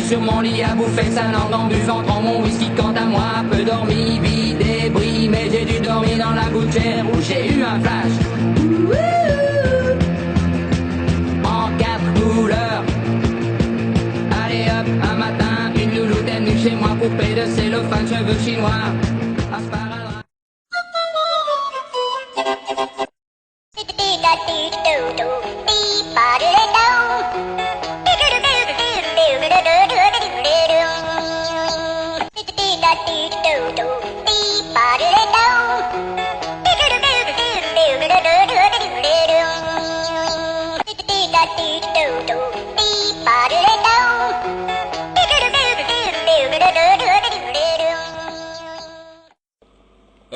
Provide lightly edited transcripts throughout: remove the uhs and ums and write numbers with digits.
sur mon lit à bouffer sa langue en buvant trop mon whisky. Quant à moi, peu dormi, vie débris, mais j'ai dû dormir dans la gouttière où j'ai eu un flash. En 4 couleurs. Allez hop, un matin, une louloute est venue chez moi, poupée de cellophane, cheveux chinois.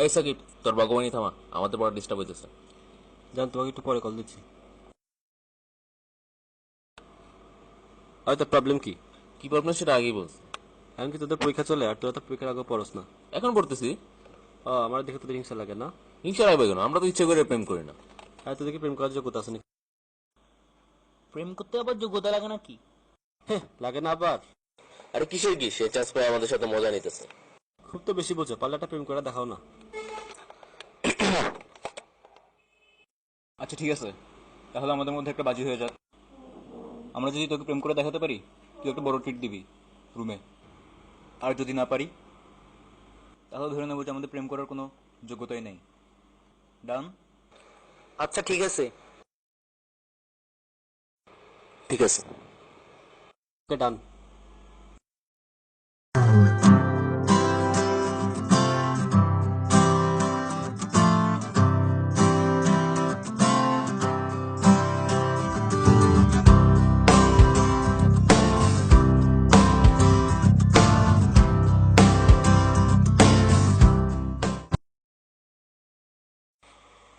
এই সাকিব, তোর ভগবানই থামা, আমাদের বড় disturb হইতেছে। জান, তোমাকে একটু পরে কল দিচ্ছি। আর তোর প্রবলেম কি? কি প্রবলেম সেটা আগেই বলছি। এখন কি তোদের পরীক্ষা চলে আর তোরা তো পরীক্ষার আগে পড়স না? এখন পড়তেছি। আমার দেখে তোদের হিংসা লাগে না? হিংসা লাগবে কেন? আমরা তো ইচ্ছে করে প্রেম করি না। আর তোদের কি প্রেম করার যোগ্যতা আছে নাকি? প্রেম করতে আবার যোগ্যতা লাগে নাকি? হ্যাঁ, লাগে না আবার। আরে কিসের কি, সে চান্স পায় আমাদের সাথে মজা নিতেছে। খুব তো বেশি বোঝো, পাল্লাটা প্রেম করে দেখাও না। আচ্ছা ঠিক আছে, তাহলে আমাদের মধ্যে একটা বাজি হয়ে যাক। আমরা যদি তোকে প্রেম করে দেখাতে পারি, তুই একটা বড় ট্রিট দিবি রুমে। আর যদি না পারি, তাহলে ধরে নেবো যে আমাদের প্রেম করার কোনো যোগ্যতাই নেই। ডান? আচ্ছা ঠিক আছে। ঠিক আছে, ওকে, ডান।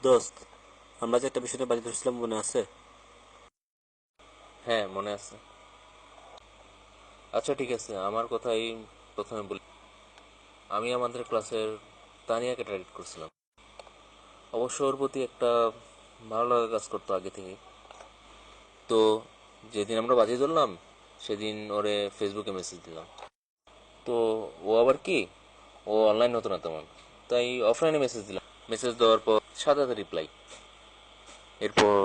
দোস্ত, আমরা যে একটা বিষয়টা বাড়ি ধরছিলাম মনে আছে? হ্যাঁ মনে আছে। আচ্ছা ঠিক আছে, আমার কথাই প্রথমে বলি। আমি আমাদের ক্লাসের তানিয়াকে টার্গেট করছিলাম। অবশ্য ওর প্রতি একটা ভালো লাগা কাজ করতো আগে থেকে। তো যেদিন আমরা বাজি ধরলাম সেদিন ওরে ফেসবুকে মেসেজ দিলাম। তো ও আবার কি, ও অনলাইন হতো না তেমন, তাই অফলাইনে মেসেজ দিলাম। মেসেজ দেওয়ার পর সাদা রিপ্লাই। এরপর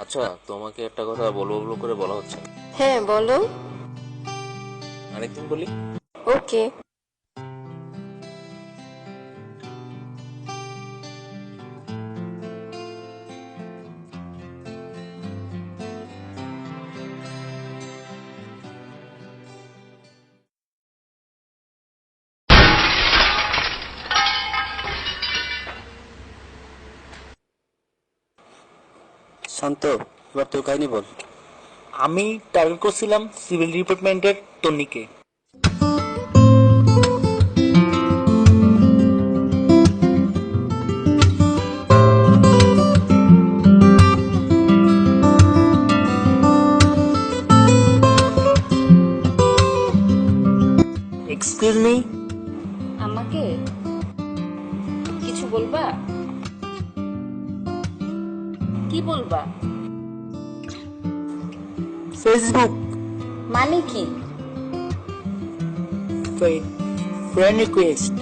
আচ্ছা, তোমাকে একটা কথা বলবো বলবো করে বলা হচ্ছে না। হ্যাঁ বলো। আরেকদিন বলি। ওকে। শান্ত, এবার তোর কাহিনী বল। আমি টার্গেট করছিলাম সিভিল ডিপার্টমেন্টের তন্নিকে। এক্সকিউজ মি, আমাকে কিছু বলবা? কি বলবা? ফেসবুক মানে কি? Friend request.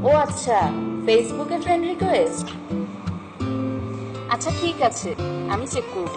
ও আচ্ছা, ফেসবুকে ফ্রেন্ড রিকোয়েস্ট। আচ্ছা ঠিক আছে, আমি চেক করব।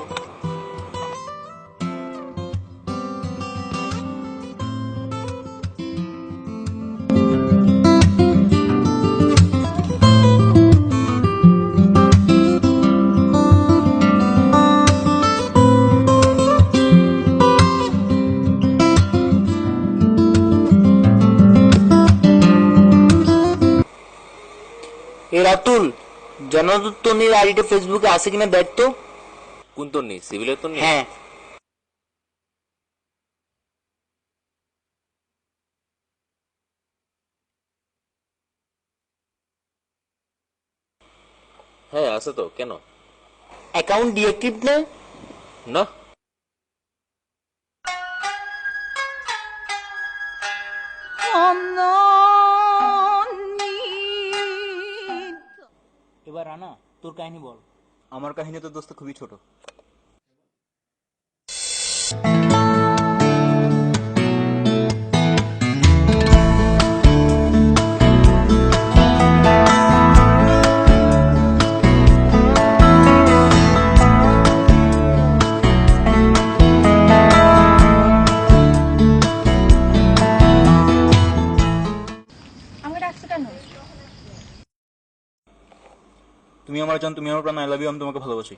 অতুল জনতনির আইডিটা ফেসবুকে আছে কিনা দেখ তো। কোন তন্নি? সিভিলের তন্নি? হ্যাঁ হ্যাঁ আছে তো, কেন? অ্যাকাউন্ট ডিঅ্যাক্টিভ না? না। এবার রানা তোর কাহিনী বল। আমার কাহিনী তো দোস্ত খুবই ছোট। আমাকে ডাকছো কেন? তুমি আমার জান, তুমি আমার প্রাণ, আই লাভ ইউ, আমি তোমাকে ভালোবাসি।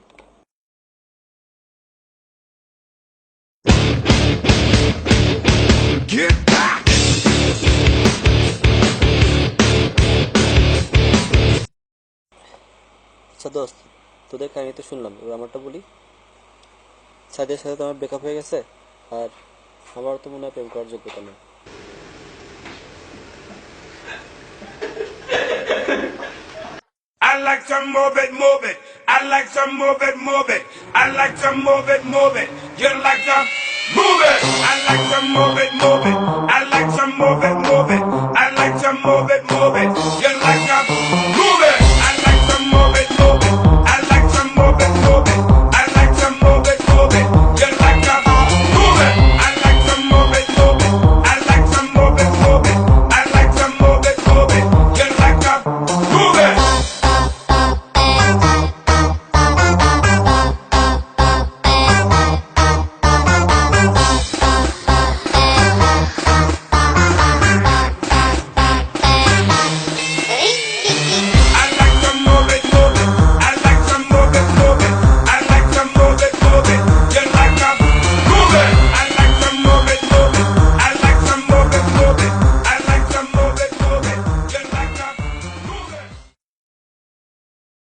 আচ্ছা দোস্ত, তোদের কাহিনী তো শুনলাম, এবার আমারটা বলি। সাদিয়ার সাথে তো আমার ব্রেকআপ হয়ে গেছে, আর আমারও তো মনে হয় প্রেম করার যোগ্যতা নেই। I like to move it, move it. I like to move it, move it. I like to move it, move it. You like to move it. I like to move it, move it. I like to move it, move it. I like to move it, move it.